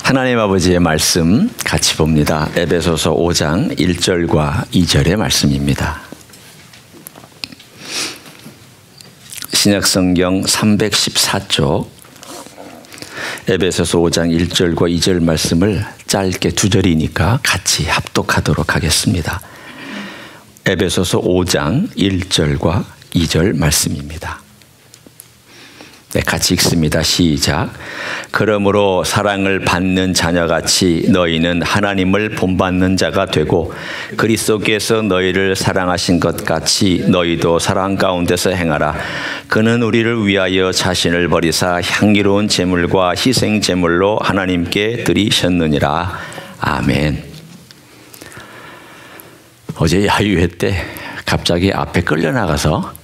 하나님 아버지의 말씀 같이 봅니다. 에베소서 5장 1절과 2절의 말씀입니다. 신약성경 314쪽 에베소서 5장 1절과 2절 말씀을 짧게 두 절이니까 같이 합독하도록 하겠습니다. 에베소서 5장 1절과 2절 말씀입니다. 네, 같이 읽습니다. 시작. 그러므로 사랑을 받는 자녀같이 너희는 하나님을 본받는 자가 되고 그리스도께서 너희를 사랑하신 것 같이 너희도 사랑 가운데서 행하라. 그는 우리를 위하여 자신을 버리사 향기로운 제물과 희생 제물로 하나님께 드리셨느니라. 아멘. 어제 야유회 때 갑자기 앞에 끌려나가서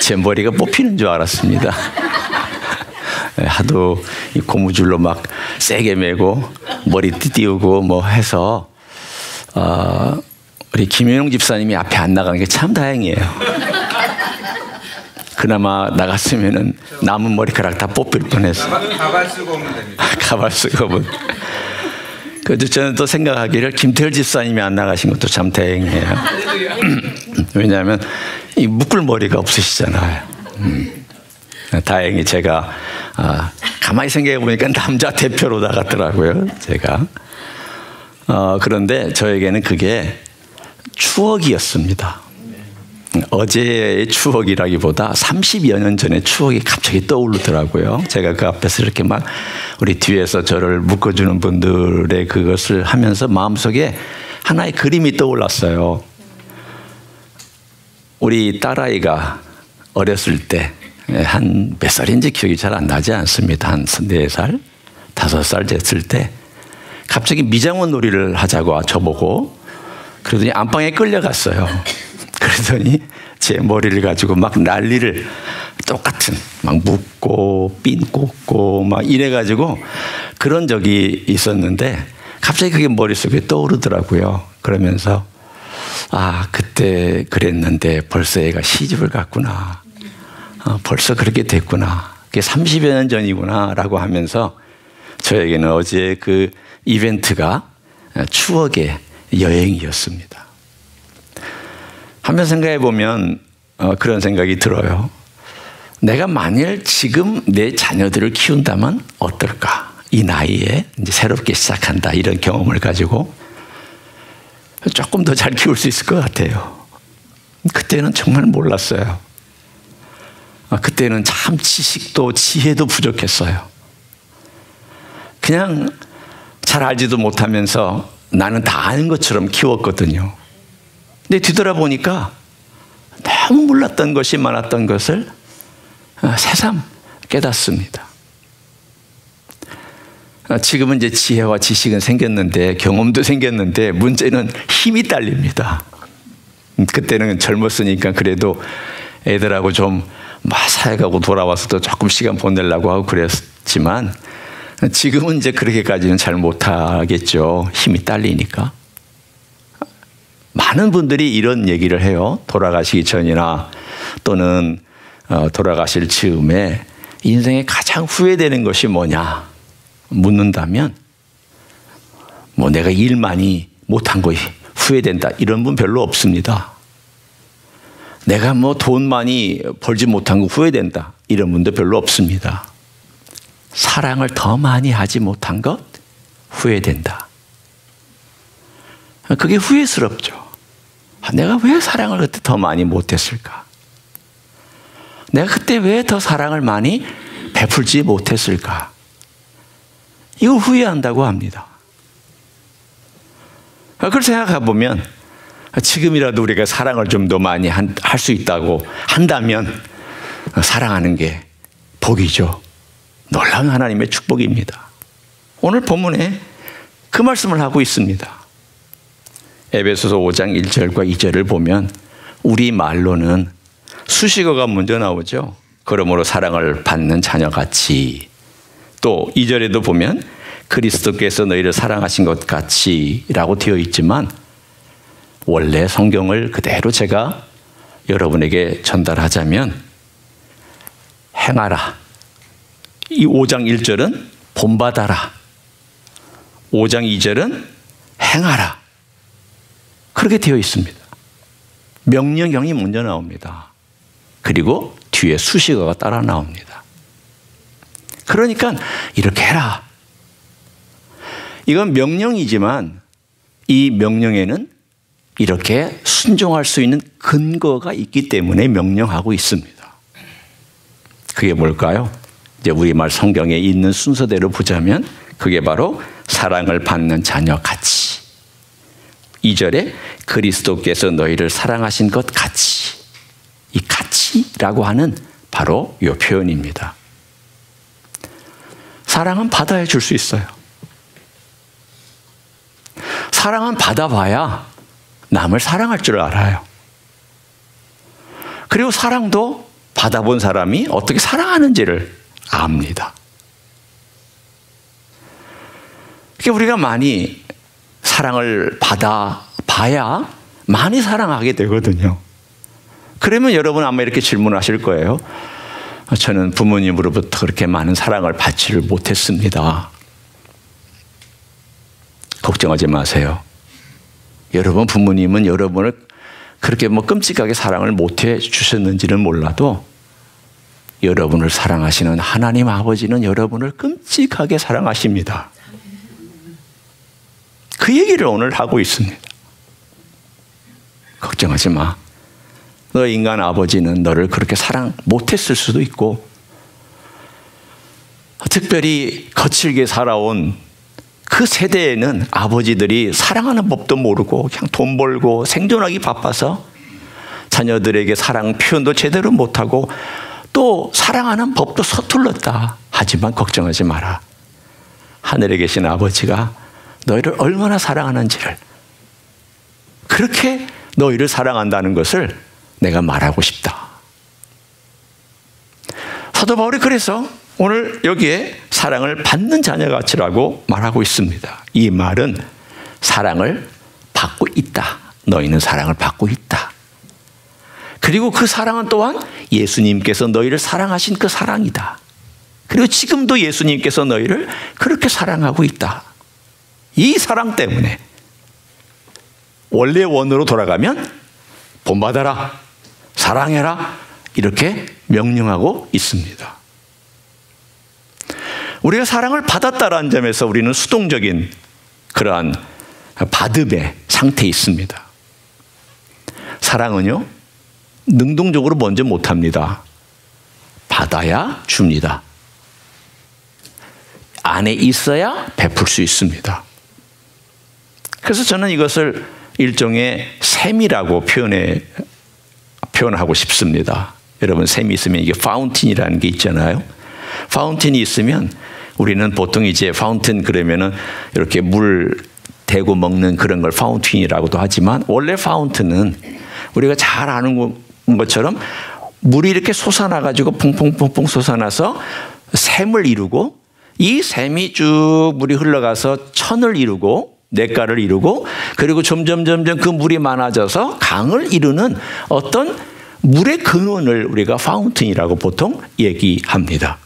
제 머리가 뽑히는 줄 알았습니다. 하도 고무줄로 막 세게 매고 머리 띄우고 뭐 해서 우리 김현용 집사님이 앞에 안 나가는 게 참 다행이에요. 그나마 나갔으면은 남은 머리카락 다 뽑힐 뻔했어요. 가발 쓰고 오면 됩니다. 가발 쓰고 오면. 그래도 저는 또 생각하기를 김태열 집사님이 안 나가신 것도 참 다행이에요. 왜냐하면 이 묶을 머리가 없으시잖아요. 다행히 제가 가만히 생각해 보니까 남자 대표로 나갔더라고요. 제가. 그런데 저에게는 그게 추억이었습니다. 어제의 추억이라기보다 30여 년 전의 추억이 갑자기 떠오르더라고요. 제가 그 앞에서 이렇게 막 우리 뒤에서 저를 묶어주는 분들의 그것을 하면서 마음속에 하나의 그림이 떠올랐어요. 우리 딸아이가 어렸을 때 한 몇 살인지 기억이 잘 안 나지 않습니다. 한 4살, 5살 됐을 때 갑자기 미장원 놀이를 하자고 저보고 그러더니 안방에 끌려갔어요. 그러더니 제 머리를 가지고 막 난리를 똑같은 막 묶고 핀 꽂고 막 이래가지고 그런 적이 있었는데 갑자기 그게 머릿속에 떠오르더라고요. 그러면서 그때 그랬는데 벌써 애가 시집을 갔구나. 벌써 그렇게 됐구나. 그게 30여 년 전이구나 라고 하면서 저에게는 어제 그 이벤트가 추억의 여행이었습니다. 한번 생각해 보면 그런 생각이 들어요. 내가 만일 지금 내 자녀들을 키운다면 어떨까? 이 나이에 이제 새롭게 시작한다 이런 경험을 가지고 조금 더 잘 키울 수 있을 것 같아요. 그때는 정말 몰랐어요. 그때는 참 지식도 지혜도 부족했어요. 그냥 잘 알지도 못하면서 나는 다 아는 것처럼 키웠거든요. 근데 뒤돌아보니까 너무 몰랐던 것이 많았던 것을 새삼 깨닫습니다. 지금은 이제 지혜와 지식은 생겼는데 경험도 생겼는데 문제는 힘이 딸립니다. 그때는 젊었으니까 그래도 애들하고 좀 사회가고 돌아와서도 조금 시간 보내려고 하고 그랬지만 지금은 이제 그렇게까지는 잘 못하겠죠. 힘이 딸리니까. 많은 분들이 이런 얘기를 해요. 돌아가시기 전이나 또는 돌아가실 즈음에 인생에 가장 후회되는 것이 뭐냐 묻는다면 내가 일 많이 못한 거 후회된다 이런 분 별로 없습니다. 내가 돈 많이 벌지 못한 거 후회된다 이런 분도 별로 없습니다. 사랑을 더 많이 하지 못한 것 후회된다. 그게 후회스럽죠. 내가 왜 사랑을 그때 더 많이 못했을까? 내가 그때 왜 더 사랑을 많이 베풀지 못했을까? 이걸 후회한다고 합니다. 그걸 생각해 보면 지금이라도 우리가 사랑을 좀 더 많이 할 수 있다고 한다면 사랑하는 게 복이죠. 놀라운 하나님의 축복입니다. 오늘 본문에 그 말씀을 하고 있습니다. 에베소서 5장 1절과 2절을 보면 우리 말로는 수식어가 먼저 나오죠. 그러므로 사랑을 받는 자녀같이. 또 2절에도 보면 그리스도께서 너희를 사랑하신 것 같이 라고 되어 있지만 원래 성경을 그대로 제가 여러분에게 전달하자면 행하라. 이 5장 1절은 본받아라. 5장 2절은 행하라. 그렇게 되어 있습니다. 명령형이 먼저 나옵니다. 그리고 뒤에 수식어가 따라 나옵니다. 그러니까 이렇게 해라. 이건 명령이지만 이 명령에는 이렇게 순종할 수 있는 근거가 있기 때문에 명령하고 있습니다. 그게 뭘까요? 이제 우리말 성경에 있는 순서대로 보자면 그게 바로 사랑을 받는 자녀 같이. 2절에 그리스도께서 너희를 사랑하신 것 같이. 이 같이라고 하는 바로 이 표현입니다. 사랑은 받아야 줄 수 있어요. 사랑은 받아봐야 남을 사랑할 줄 알아요. 그리고 사랑도 받아본 사람이 어떻게 사랑하는지를 압니다. 그러니까 우리가 많이 사랑을 받아봐야 많이 사랑하게 되거든요. 그러면 여러분 아마 이렇게 질문하실 거예요. 저는 부모님으로부터 그렇게 많은 사랑을 받지를 못했습니다. 걱정하지 마세요. 여러분 부모님은 여러분을 그렇게 끔찍하게 사랑을 못해 주셨는지는 몰라도 여러분을 사랑하시는 하나님 아버지는 여러분을 끔찍하게 사랑하십니다. 그 얘기를 오늘 하고 있습니다. 걱정하지 마. 너 인간 아버지는 너를 그렇게 사랑 못했을 수도 있고 특별히 거칠게 살아온 그 세대에는 아버지들이 사랑하는 법도 모르고 그냥 돈 벌고 생존하기 바빠서 자녀들에게 사랑 표현도 제대로 못하고 또 사랑하는 법도 서툴렀다. 하지만 걱정하지 마라. 하늘에 계신 아버지가 너희를 얼마나 사랑하는지를, 그렇게 너희를 사랑한다는 것을 내가 말하고 싶다. 사도 바울이 그래서 오늘 여기에 사랑을 받는 자녀같이라고 말하고 있습니다. 이 말은 사랑을 받고 있다. 너희는 사랑을 받고 있다. 그리고 그 사랑은 또한 예수님께서 너희를 사랑하신 그 사랑이다. 그리고 지금도 예수님께서 너희를 그렇게 사랑하고 있다. 이 사랑 때문에 원래 원으로 돌아가면 본받아라, 사랑해라, 이렇게 명령하고 있습니다. 우리가 사랑을 받았다라는 점에서 우리는 수동적인 그러한 받음의 상태에 있습니다. 사랑은요, 능동적으로 먼저 못합니다. 받아야 줍니다. 안에 있어야 베풀 수 있습니다. 그래서 저는 이것을 일종의 샘이라고 표현하고 싶습니다. 여러분, 샘이 있으면 이게 파운틴이라는 게 있잖아요. 파운틴이 있으면 우리는 보통 이제 파운틴 그러면은 이렇게 물 대고 먹는 그런 걸 파운틴이라고도 하지만 원래 파운틴은 우리가 잘 아는 것처럼 물이 이렇게 솟아나가지고 퐁퐁퐁퐁 솟아나서 샘을 이루고 이 샘이 쭉 물이 흘러가서 천을 이루고 냇가를 이루고 그리고 점점 그 물이 많아져서 강을 이루는 어떤 물의 근원을 우리가 파운틴이라고 보통 얘기합니다.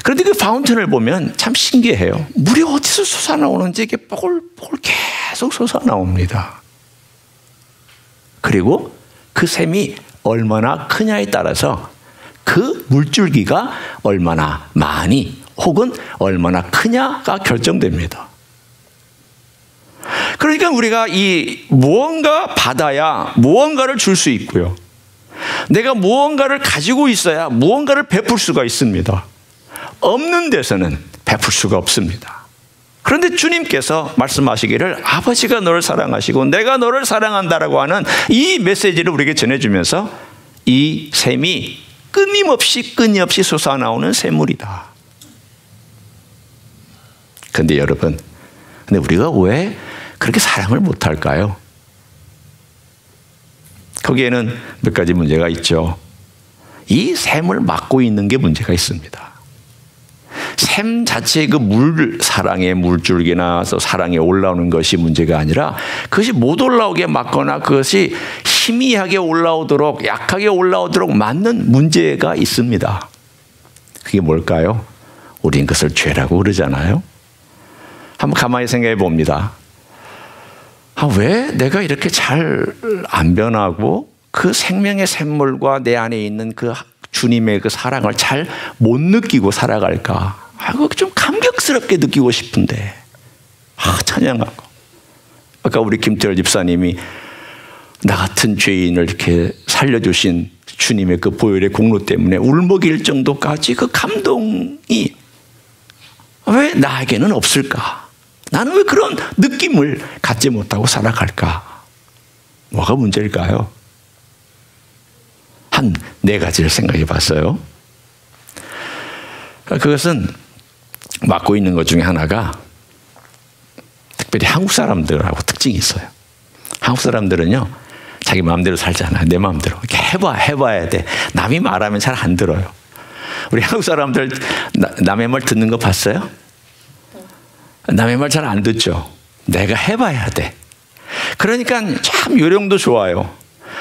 그런데 그 파운틴을 보면 참 신기해요. 물이 어디서 솟아나오는지 이게 뽀글뽀글 계속 솟아나옵니다. 그리고 그 샘이 얼마나 크냐에 따라서 그 물줄기가 얼마나 많이 혹은 얼마나 크냐가 결정됩니다. 그러니까 우리가 이 무언가 받아야 무언가를 줄 수 있고요. 내가 무언가를 가지고 있어야 무언가를 베풀 수가 있습니다. 없는 데서는 베풀 수가 없습니다. 그런데 주님께서 말씀하시기를 아버지가 너를 사랑하시고 내가 너를 사랑한다라고 하는 이 메시지를 우리에게 전해주면서 이 샘이 끊임없이 솟아나오는 샘물이다. 그런데 여러분, 근데 우리가 왜 그렇게 사랑을 못할까요? 거기에는 몇 가지 문제가 있죠. 이 샘을 막고 있는 게 문제가 있습니다. 샘 자체의 그 사랑의 물줄기나 사랑에 올라오는 것이 문제가 아니라 그것이 못 올라오게 막거나 그것이 희미하게 올라오도록 약하게 올라오도록 막는 문제가 있습니다. 그게 뭘까요? 우린 그것을 죄라고 그러잖아요. 한번 가만히 생각해 봅니다. 왜 내가 이렇게 잘 안 변하고 그 생명의 샘물과 내 안에 있는 그 주님의 그 사랑을 잘 못 느끼고 살아갈까? 그거 좀 감격스럽게 느끼고 싶은데. 찬양하고. 아까 우리 김태열 집사님이 나 같은 죄인을 이렇게 살려주신 주님의 그 보혈의 공로 때문에 울먹일 정도까지 그 감동이 왜 나에게는 없을까? 나는 왜 그런 느낌을 갖지 못하고 살아갈까? 뭐가 문제일까요? 한 4가지를 생각해 봤어요. 그것은 맡고 있는 것 중에 하나가 특별히 한국 사람들하고 특징이 있어요. 한국 사람들은요, 자기 마음대로 살잖아요. 내 마음대로. 이렇게 해봐야 돼. 남이 말하면 잘 안 들어요. 우리 한국 사람들 남의 말 듣는 거 봤어요? 남의 말 잘 안 듣죠. 내가 해봐야 돼. 그러니까 참 요령도 좋아요.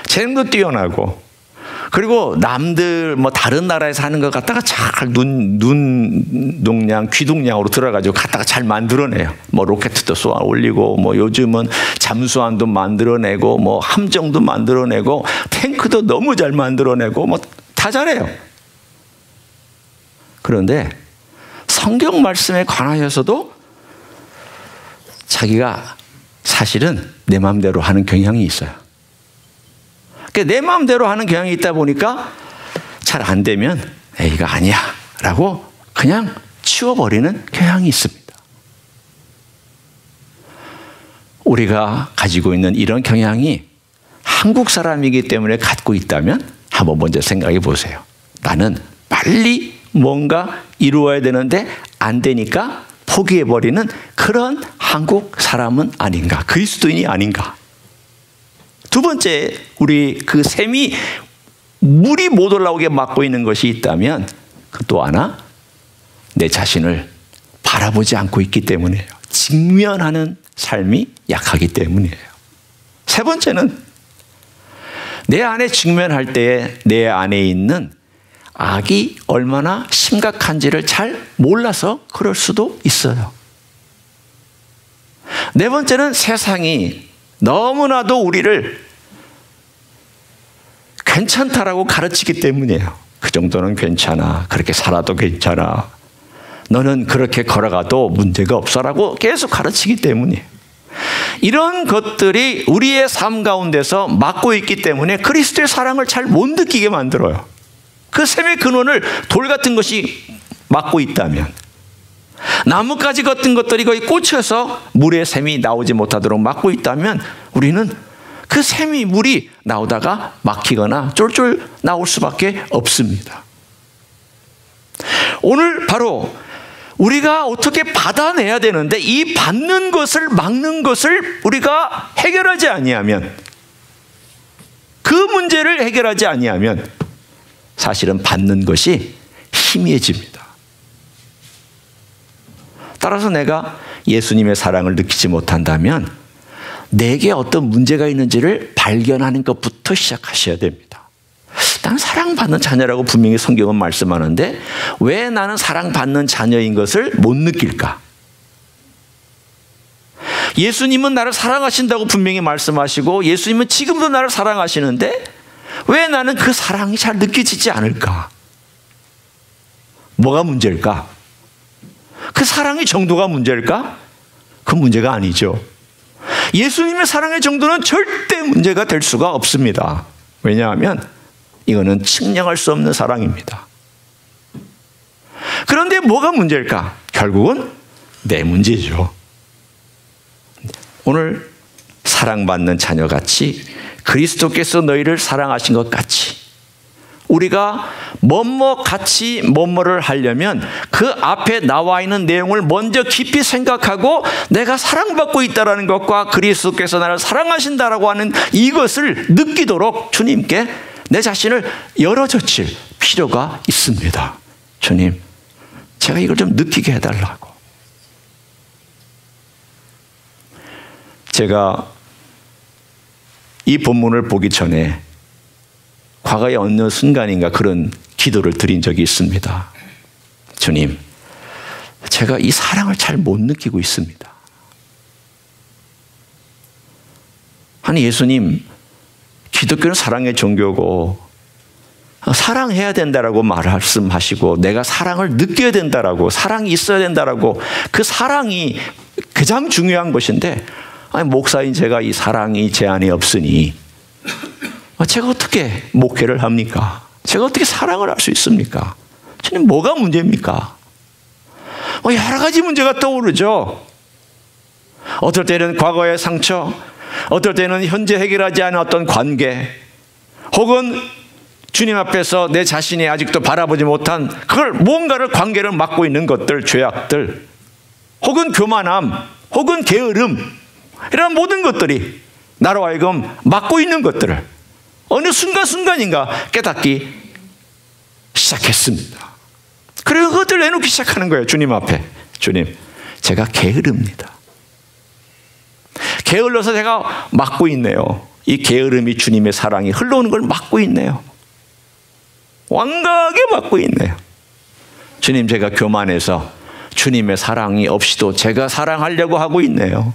재능도 뛰어나고. 그리고 남들 다른 나라에서 하는 것 갖다가 잘 눈 동양, 귀 동양으로 들어가지고 갖다가 잘 만들어내요. 로켓도 쏘아 올리고, 요즘은 잠수함도 만들어내고, 함정도 만들어내고, 탱크도 너무 잘 만들어내고, 다 잘해요. 그런데 성경 말씀에 관하여서도 자기가 사실은 내 마음대로 하는 경향이 있어요. 내 마음대로 하는 경향이 있다 보니까 잘 안 되면 이거 아니야 라고 그냥 치워버리는 경향이 있습니다. 우리가 가지고 있는 이런 경향이 한국 사람이기 때문에 갖고 있다면 한번 먼저 생각해 보세요. 나는 빨리 뭔가 이루어야 되는데 안 되니까 포기해버리는 그런 한국 사람은 아닌가? 그리스도인이 아닌가? 두 번째, 우리 그 샘이 물이 못 올라오게 막고 있는 것이 있다면 그 또 하나, 내 자신을 바라보지 않고 있기 때문이에요. 직면하는 삶이 약하기 때문이에요. 세 번째는 내 안에 직면할 때에 내 안에 있는 악이 얼마나 심각한지를 잘 몰라서 그럴 수도 있어요. 네 번째는 세상이 너무나도 우리를 괜찮다라고 가르치기 때문이에요. 그 정도는 괜찮아. 그렇게 살아도 괜찮아. 너는 그렇게 걸어가도 문제가 없어라고 계속 가르치기 때문이에요. 이런 것들이 우리의 삶 가운데서 막고 있기 때문에 그리스도의 사랑을 잘 못 느끼게 만들어요. 그 샘의 근원을 돌 같은 것이 막고 있다면, 나뭇가지 같은 것들이 거의 꽂혀서 물의 샘이 나오지 못하도록 막고 있다면 우리는 그 샘이 물이 나오다가 막히거나 쫄쫄 나올 수밖에 없습니다. 오늘 바로 우리가 어떻게 받아내야 되는데 이 받는 것을 막는 것을 우리가 해결하지 아니하면, 그 문제를 해결하지 아니하면 사실은 받는 것이 희미해집니다. 따라서 내가 예수님의 사랑을 느끼지 못한다면 내게 어떤 문제가 있는지를 발견하는 것부터 시작하셔야 됩니다. 난 사랑받는 자녀라고 분명히 성경은 말씀하는데 왜 나는 사랑받는 자녀인 것을 못 느낄까? 예수님은 나를 사랑하신다고 분명히 말씀하시고 예수님은 지금도 나를 사랑하시는데 왜 나는 그 사랑이 잘 느껴지지 않을까? 뭐가 문제일까? 그 사랑의 정도가 문제일까? 그 문제가 아니죠. 예수님의 사랑의 정도는 절대 문제가 될 수가 없습니다. 왜냐하면 이거는 측량할 수 없는 사랑입니다. 그런데 뭐가 문제일까? 결국은 내 문제죠. 오늘 사랑받는 자녀같이 그리스도께서 너희를 사랑하신 것 같이 우리가 같이 뭐뭐를 하려면 그 앞에 나와 있는 내용을 먼저 깊이 생각하고 내가 사랑받고 있다는 것과 그리스도께서 나를 사랑하신다라고 하는 이것을 느끼도록 주님께 내 자신을 열어젖힐 필요가 있습니다. 주님, 제가 이걸 좀 느끼게 해달라고. 제가 이 본문을 보기 전에 과거의 어느 순간인가 그런 기도를 드린 적이 있습니다. 주님, 제가 이 사랑을 잘 못 느끼고 있습니다. 아니, 예수님, 기독교는 사랑의 종교고 사랑해야 된다라고 말씀하시고 내가 사랑을 느껴야 된다라고, 사랑이 있어야 된다라고, 그 사랑이 가장 중요한 것인데, 아니, 목사인 제가 이 사랑이 제 안에 없으니 제가 어떻게 목회를 합니까? 제가 어떻게 사랑을 할 수 있습니까? 주님, 뭐가 문제입니까? 여러 가지 문제가 떠오르죠. 어떨 때는 과거의 상처, 어떨 때는 현재 해결하지 않은 어떤 관계, 혹은 주님 앞에서 내 자신이 아직도 바라보지 못한 그걸 뭔가를 관계를 맡고 있는 것들, 죄악들, 혹은 교만함, 혹은 게으름, 이런 모든 것들이 나로 하여금 맡고 있는 것들을 어느 순간순간인가 깨닫기 시작했습니다. 그리고 그것들을 내놓기 시작하는 거예요. 주님 앞에. 주님, 제가 게으릅니다. 게을러서 제가 막고 있네요. 이 게으름이 주님의 사랑이 흘러오는 걸 막고 있네요. 완강하게 막고 있네요. 주님, 제가 교만해서 주님의 사랑이 없이도 제가 사랑하려고 하고 있네요.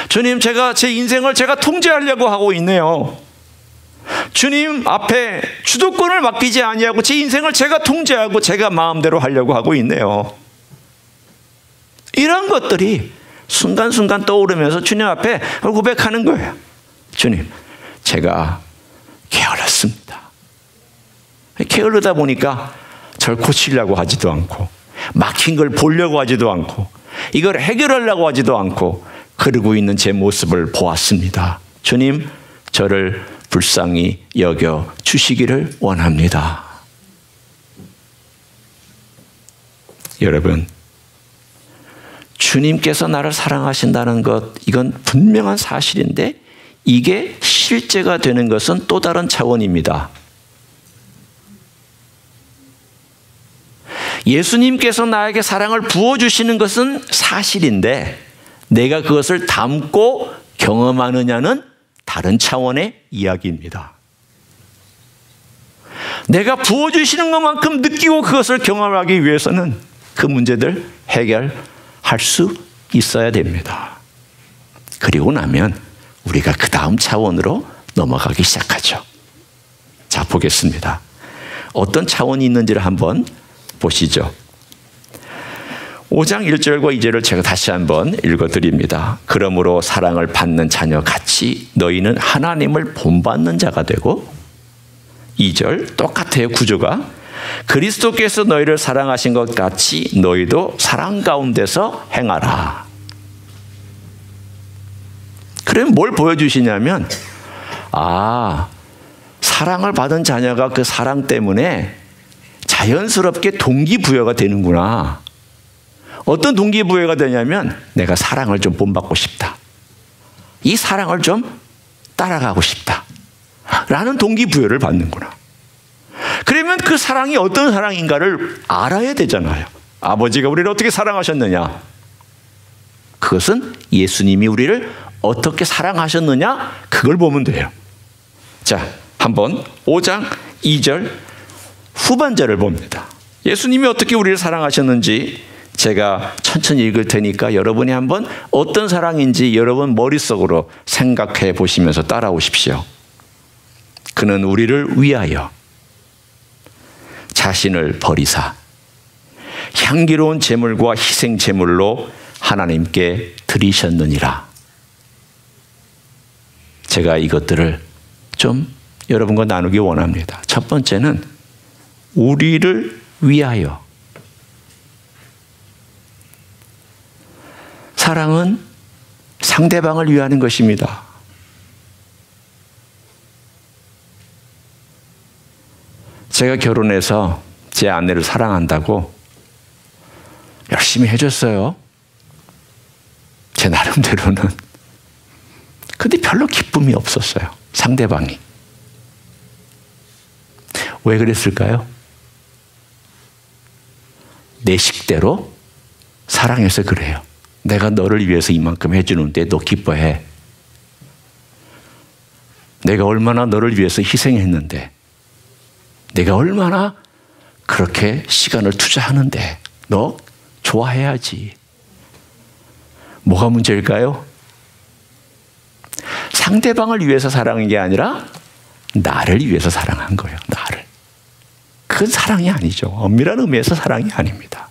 주님, 제가 제 인생을 제가 통제하려고 하고 있네요. 주님 앞에 주도권을 맡기지 아니하고 제 인생을 제가 통제하고 제가 마음대로 하려고 하고 있네요. 이런 것들이 순간순간 떠오르면서 주님 앞에 고백하는 거예요. 주님, 제가 게을렀습니다. 게을르다 보니까 절 고치려고 하지도 않고, 막힌 걸 보려고 하지도 않고, 이걸 해결하려고 하지도 않고 그러고 있는 제 모습을 보았습니다. 주님, 저를 불쌍히 여겨 주시기를 원합니다. 여러분, 주님께서 나를 사랑하신다는 것, 이건 분명한 사실인데 이게 실제가 되는 것은 또 다른 차원입니다. 예수님께서 나에게 사랑을 부어주시는 것은 사실인데 내가 그것을 담고 경험하느냐는 다른 차원의 이야기입니다. 내가 부어주시는 것만큼 느끼고 그것을 경험하기 위해서는 그 문제들 해결할 수 있어야 됩니다. 그리고 나면 우리가 그 다음 차원으로 넘어가기 시작하죠. 자, 보겠습니다. 어떤 차원이 있는지를 한번 보시죠. 5장 1절과 2절을 제가 다시 한번 읽어드립니다. 그러므로 사랑을 받는 자녀 같이 너희는 하나님을 본받는 자가 되고, 2절 똑같아요. 구조가. 그리스도께서 너희를 사랑하신 것 같이 너희도 사랑 가운데서 행하라. 그럼 뭘 보여주시냐면, 사랑을 받은 자녀가 그 사랑 때문에 자연스럽게 동기부여가 되는구나. 어떤 동기부여가 되냐면 내가 사랑을 좀 본받고 싶다. 이 사랑을 좀 따라가고 싶다. 라는 동기부여를 받는구나. 그러면 그 사랑이 어떤 사랑인가를 알아야 되잖아요. 아버지가 우리를 어떻게 사랑하셨느냐. 그것은 예수님이 우리를 어떻게 사랑하셨느냐. 그걸 보면 돼요. 자, 한번 5장 2절 후반절을 봅니다. 예수님이 어떻게 우리를 사랑하셨는지 제가 천천히 읽을 테니까 여러분이 한번 어떤 사랑인지 여러분 머릿속으로 생각해 보시면서 따라오십시오. 그는 우리를 위하여 자신을 버리사 향기로운 제물과 희생 제물로 하나님께 드리셨느니라. 제가 이것들을 좀 여러분과 나누기 원합니다. 첫 번째는 우리를 위하여. 사랑은 상대방을 위하는 것입니다. 제가 결혼해서 제 아내를 사랑한다고 열심히 해줬어요. 제 나름대로는. 근데 별로 기쁨이 없었어요. 상대방이. 왜 그랬을까요? 내 식대로 사랑해서 그래요. 내가 너를 위해서 이만큼 해주는데 너 기뻐해. 내가 얼마나 너를 위해서 희생했는데, 내가 얼마나 그렇게 시간을 투자하는데 너 좋아해야지. 뭐가 문제일까요? 상대방을 위해서 사랑한 게 아니라 나를 위해서 사랑한 거예요. 나를. 그건 사랑이 아니죠. 엄밀한 의미에서 사랑이 아닙니다.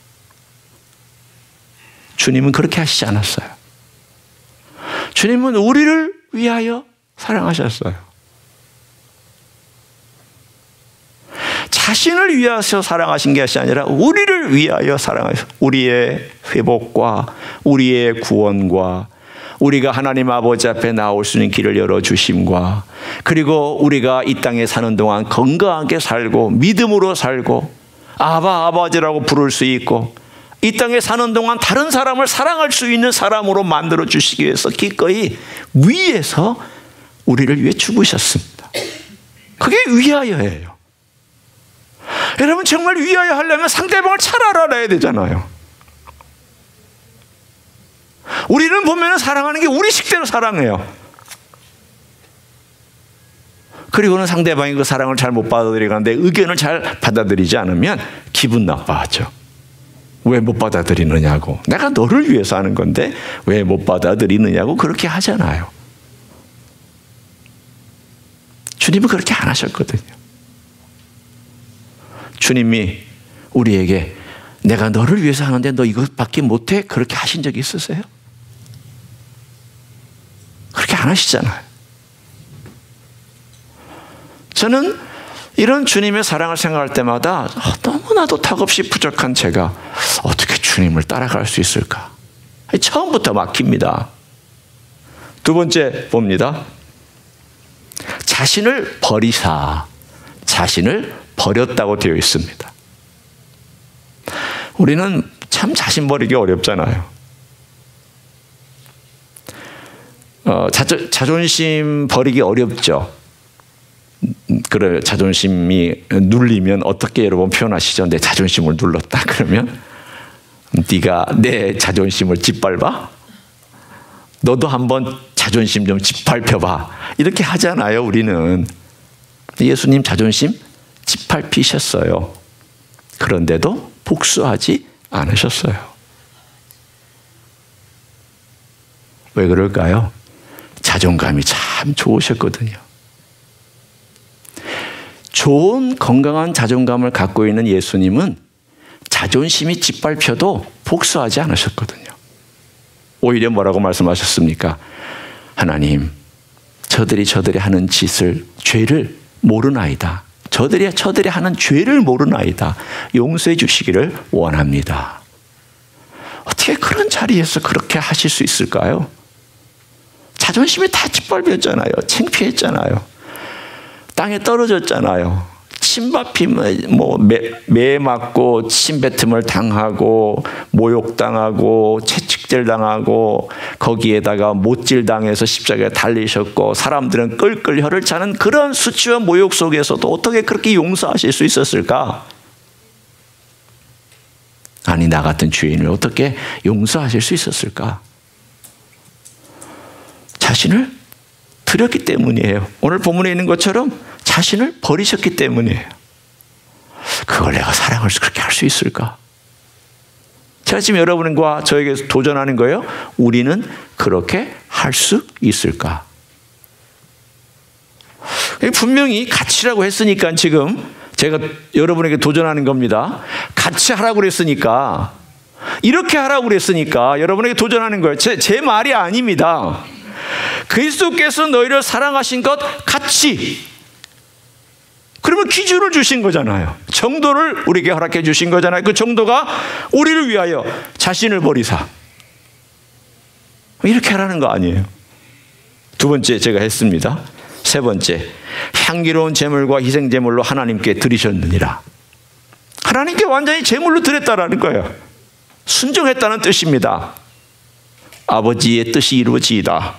주님은 그렇게 하시지 않았어요. 주님은 우리를 위하여 사랑하셨어요. 자신을 위하여 사랑하신 것이 아니라 우리를 위하여 사랑하셨어요. 우리의 회복과 우리의 구원과 우리가 하나님 아버지 앞에 나올 수 있는 길을 열어주심과 그리고 우리가 이 땅에 사는 동안 건강하게 살고 믿음으로 살고 아버지라고 부를 수 있고 이 땅에 사는 동안 다른 사람을 사랑할 수 있는 사람으로 만들어 주시기 위해서 기꺼이 위에서 우리를 위해 죽으셨습니다. 그게 위하여예요. 여러분 정말 위하여 하려면 상대방을 잘 알아야 되잖아요. 우리는 보면 사랑하는 게 우리 식대로 사랑해요. 그리고는 상대방이 그 사랑을 잘 못 받아들이는데 의견을 잘 받아들이지 않으면 기분 나빠하죠. 왜 못 받아들이느냐고. 내가 너를 위해서 하는 건데 왜 못 받아들이느냐고 그렇게 하잖아요. 주님은 그렇게 안 하셨거든요. 주님이 우리에게 내가 너를 위해서 하는데 너 이것밖에 못해? 그렇게 하신 적이 있으세요? 그렇게 안 하시잖아요. 저는 이런 주님의 사랑을 생각할 때마다 너무나도 턱없이 부족한 제가 어떻게 주님을 따라갈 수 있을까? 처음부터 막힙니다. 두 번째 봅니다. 자신을 버리사 자신을 버렸다고 되어 있습니다. 우리는 참 자신 버리기 어렵잖아요. 자존심 버리기 어렵죠. 그래, 자존심이 눌리면 어떻게 여러분 표현하시죠? 내 자존심을 눌렀다 그러면 네가 내 자존심을 짓밟아? 너도 한번 자존심 좀 짓밟혀봐. 이렇게 하잖아요. 우리는. 예수님 자존심 짓밟히셨어요. 그런데도 복수하지 않으셨어요. 왜 그럴까요? 자존감이 참 좋으셨거든요. 좋은 건강한 자존감을 갖고 있는 예수님은 자존심이 짓밟혀도 복수하지 않으셨거든요. 오히려 뭐라고 말씀하셨습니까? 하나님, 저들이 하는 짓을, 죄를 모르나이다. 저들이 하는 죄를 모르나이다. 용서해 주시기를 원합니다. 어떻게 그런 자리에서 그렇게 하실 수 있을까요? 자존심이 다 짓밟혔잖아요. 창피했잖아요. 땅에 떨어졌잖아요. 침뱉힘, 매 맞고 침뱉음을 당하고 모욕당하고 채찍질 당하고 거기에다가 못질 당해서 십자가에 달리셨고 사람들은 끌끌 혀를 차는 그런 수치와 모욕 속에서도 어떻게 그렇게 용서하실 수 있었을까? 아니, 나 같은 죄인을 어떻게 용서하실 수 있었을까? 자신을 드렸기 때문이에요. 오늘 본문에 있는 것처럼 자신을 버리셨기 때문이에요. 그걸 내가 사랑을 그렇게 할 수 있을까? 제가 지금 여러분과 저에게 도전하는 거예요. 우리는 그렇게 할 수 있을까? 분명히 같이라고 했으니까 지금 제가 여러분에게 도전하는 겁니다. 같이 하라고 그랬으니까, 이렇게 하라고 그랬으니까 여러분에게 도전하는 거예요. 제 말이 아닙니다. 그리스도께서 너희를 사랑하신 것 같이. 그러면 기준을 주신 거잖아요. 정도를 우리에게 허락해 주신 거잖아요. 그 정도가 우리를 위하여 자신을 버리사. 이렇게 하라는 거 아니에요. 두 번째 제가 했습니다. 세 번째, 향기로운 제물과 희생 제물로 하나님께 드리셨느니라. 하나님께 완전히 제물로 드렸다라는 거예요. 순종했다는 뜻입니다. 아버지의 뜻이 이루어지이다.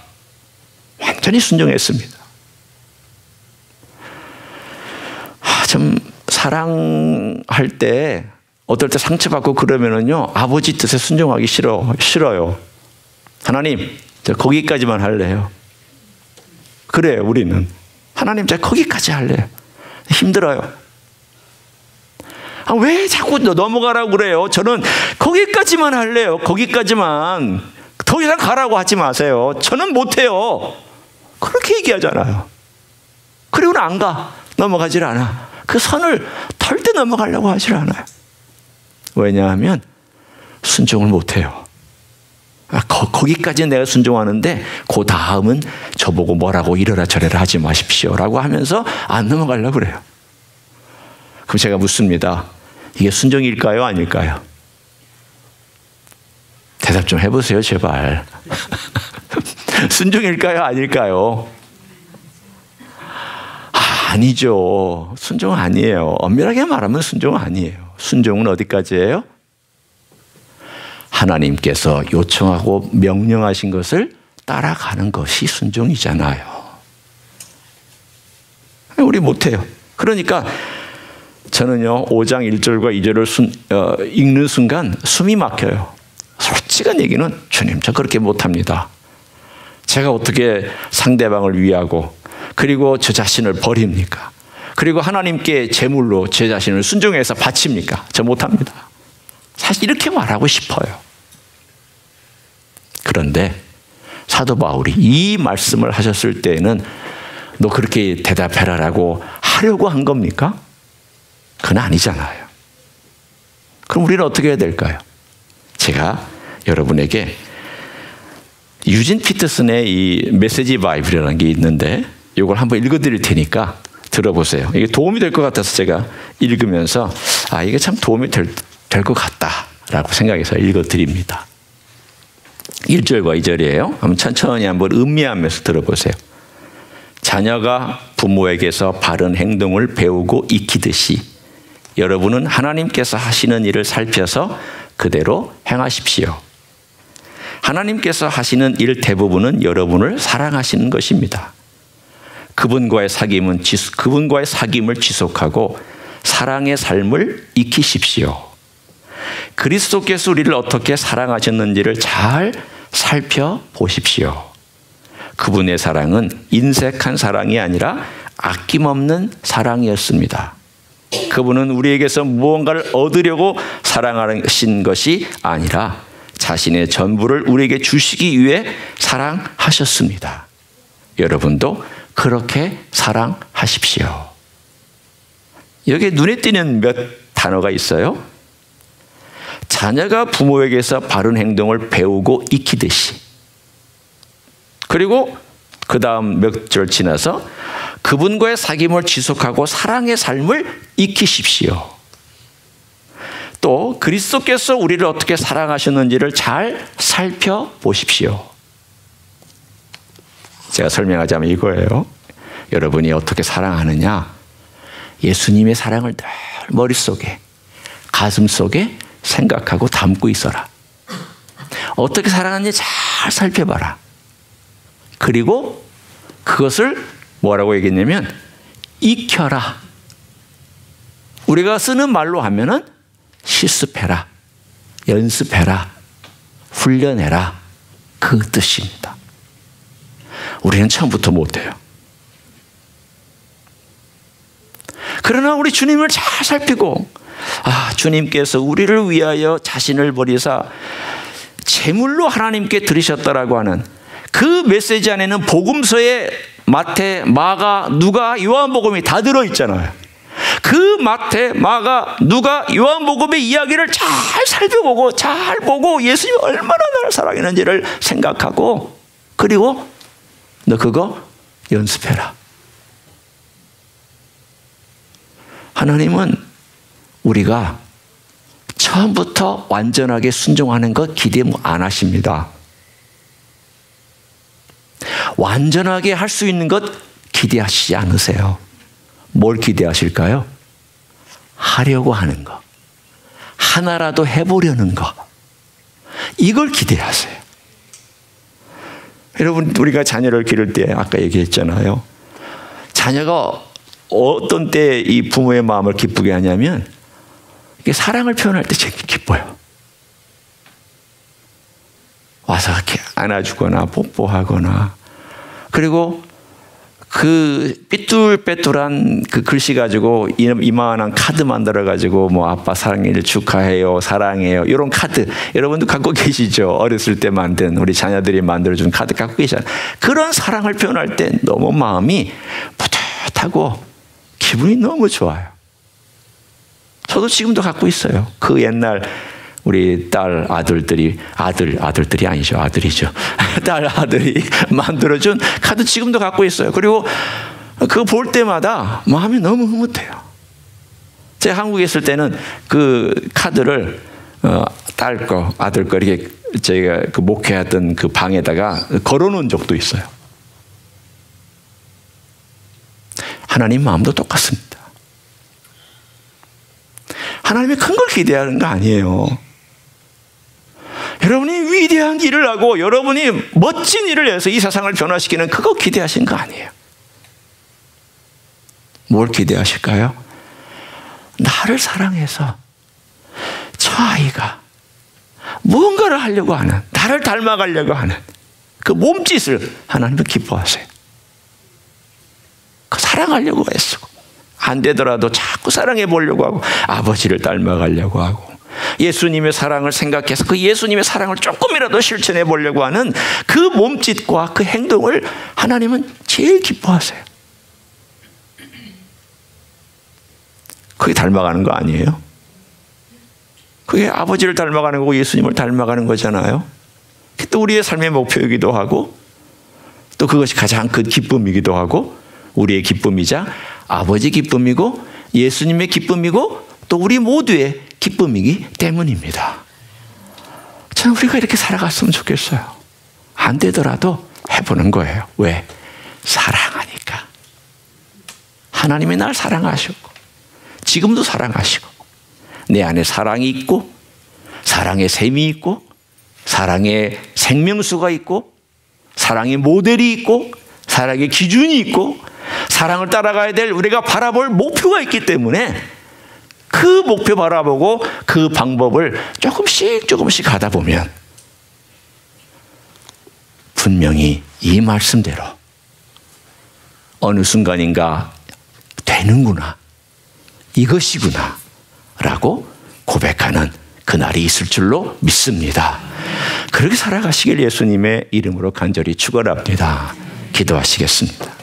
완전히 순종했습니다. 좀 사랑할 때 어떨 때 상처받고 그러면은요, 아버지 뜻에 순종하기 싫어요. 하나님, 저 거기까지만 할래요. 그래요, 우리는. 하나님, 저 거기까지 할래요. 힘들어요. 왜 자꾸 넘어가라고 그래요? 저는 거기까지만 할래요. 거기까지만. 더 이상 가라고 하지 마세요. 저는 못해요. 그렇게 얘기하잖아요. 그리고는 안 가. 넘어가질 않아. 그 선을 절대 넘어가려고 하질 않아요. 왜냐하면 순종을 못해요. 거기까지는 내가 순종하는데 그 다음은 저보고 뭐라고 이래라 저래라 하지 마십시오 라고 하면서 안 넘어가려고 그래요. 그럼 제가 묻습니다. 이게 순종일까요? 아닐까요? 대답 좀 해보세요 제발. 순종일까요? 아닐까요? 아니죠. 순종은 아니에요. 엄밀하게 말하면 순종은 아니에요. 순종은 어디까지예요? 하나님께서 요청하고 명령하신 것을 따라가는 것이 순종이잖아요. 우리 못해요. 그러니까 저는요 5장 1절과 2절을 읽는 순간 숨이 막혀요. 솔직한 얘기는 주님 저 그렇게 못합니다. 제가 어떻게 상대방을 위하고 그리고 저 자신을 버립니까? 그리고 하나님께 제물로 제 자신을 순종해서 바칩니까? 저 못합니다. 사실 이렇게 말하고 싶어요. 그런데 사도 바울이 이 말씀을 하셨을 때에는 너 그렇게 대답해라라고 하려고 한 겁니까? 그건 아니잖아요. 그럼 우리는 어떻게 해야 될까요? 제가 여러분에게 유진 피터슨의 이 메시지 바이블이라는 게 있는데 이걸 한번 읽어드릴 테니까 들어보세요. 이게 도움이 될 것 같아서 제가 읽으면서 이게 참 도움이 될 것 같다라고 생각해서 읽어드립니다. 1절과 2절이에요. 한번 천천히 한번 음미하면서 들어보세요. 자녀가 부모에게서 바른 행동을 배우고 익히듯이 여러분은 하나님께서 하시는 일을 살펴서 그대로 행하십시오. 하나님께서 하시는 일 대부분은 여러분을 사랑하시는 것입니다. 그분과의 사귐을 지속하고 사랑의 삶을 익히십시오. 그리스도께서 우리를 어떻게 사랑하셨는지를 잘 살펴보십시오. 그분의 사랑은 인색한 사랑이 아니라 아낌없는 사랑이었습니다. 그분은 우리에게서 무언가를 얻으려고 사랑하신 것이 아니라 자신의 전부를 우리에게 주시기 위해 사랑하셨습니다. 여러분도 그렇게 사랑하십시오. 여기에 눈에 띄는 몇 단어가 있어요. 자녀가 부모에게서 바른 행동을 배우고 익히듯이. 그리고 그 다음 몇 절 지나서 그분과의 사귐을 지속하고 사랑의 삶을 익히십시오. 또 그리스도께서 우리를 어떻게 사랑하셨는지를 잘 살펴보십시오. 제가 설명하자면 이거예요. 여러분이 어떻게 사랑하느냐? 예수님의 사랑을 늘 머릿속에, 가슴속에 생각하고 담고 있어라. 어떻게 사랑하는지 잘 살펴봐라. 그리고 그것을 뭐라고 얘기했냐면 익혀라. 우리가 쓰는 말로 하면은 실습해라, 연습해라, 훈련해라, 그 뜻입니다. 우리는 처음부터 못해요. 그러나 우리 주님을 잘 살피고 주님께서 우리를 위하여 자신을 버리사 제물로 하나님께 드리셨다라고 하는 그 메시지 안에는 복음서에 마태, 마가, 누가, 요한복음이 다 들어있잖아요. 그 마태, 마가, 누가, 요한복음의 이야기를 잘 살펴보고 잘 보고 예수님이 얼마나 나를 사랑했는지를 생각하고 그리고 너 그거 연습해라. 하나님은 우리가 처음부터 완전하게 순종하는 것 기대 안 하십니다. 완전하게 할 수 있는 것 기대하시지 않으세요. 뭘 기대하실까요? 하려고 하는 거. 하나라도 해보려는 거. 이걸 기대하세요. 여러분, 우리가 자녀를 기를 때 아까 얘기했잖아요. 자녀가 어떤 때 이 부모의 마음을 기쁘게 하냐면 이게 사랑을 표현할 때 되게 기뻐요. 와서 이렇게 안아주거나 뽀뽀하거나 그리고 그 삐뚤빼뚤한 그 글씨 가지고 이만한 카드 만들어 가지고 뭐 아빠 생일 축하해요, 사랑해요, 이런 카드 여러분도 갖고 계시죠? 어렸을 때 만든 우리 자녀들이 만들어준 카드 갖고 계시잖아요. 그런 사랑을 표현할 때 너무 마음이 뿌듯하고 기분이 너무 좋아요. 저도 지금도 갖고 있어요. 그 옛날 우리 딸 아들들이 아들들이 아니죠, 아들이죠. 딸 아들이 만들어준 카드 지금도 갖고 있어요. 그리고 그거 볼 때마다 마음이 너무 흐뭇해요. 제가 한국에 있을 때는 그 카드를 딸 거, 아들 거 이렇게 제가 그 목회했던 그 방에다가 걸어놓은 적도 있어요. 하나님 마음도 똑같습니다. 하나님이 큰 걸 기대하는 거 아니에요. 여러분이 위대한 일을 하고 여러분이 멋진 일을 해서 이 세상을 변화시키는 그거 기대하신 거 아니에요. 뭘 기대하실까요? 나를 사랑해서 저 아이가 무언가를 하려고 하는, 나를 닮아가려고 하는 그 몸짓을 하나님은 기뻐하세요. 그 사랑하려고 애쓰고 안 되더라도 자꾸 사랑해 보려고 하고 아버지를 닮아가려고 하고 예수님의 사랑을 생각해서 그 예수님의 사랑을 조금이라도 실천해 보려고 하는 그 몸짓과 그 행동을 하나님은 제일 기뻐하세요. 그게 닮아가는 거 아니에요? 그게 아버지를 닮아가는 거고 예수님을 닮아가는 거잖아요. 또 우리의 삶의 목표이기도 하고 또 그것이 가장 큰 기쁨이기도 하고 우리의 기쁨이자 아버지 기쁨이고 예수님의 기쁨이고 또 우리 모두의 기쁨이기 때문입니다. 저는 우리가 이렇게 살아갔으면 좋겠어요. 안 되더라도 해보는 거예요. 왜? 사랑하니까. 하나님이 날 사랑하셨고 지금도 사랑하시고 내 안에 사랑이 있고 사랑의 셈이 있고 사랑의 생명수가 있고 사랑의 모델이 있고 사랑의 기준이 있고 사랑을 따라가야 될 우리가 바라볼 목표가 있기 때문에 그 목표 바라보고 그 방법을 조금씩 하다 보면 분명히 이 말씀대로 어느 순간인가 되는구나, 이것이구나 라고 고백하는 그날이 있을 줄로 믿습니다. 그렇게 살아가시길 예수님의 이름으로 간절히 축원합니다. 기도하시겠습니다.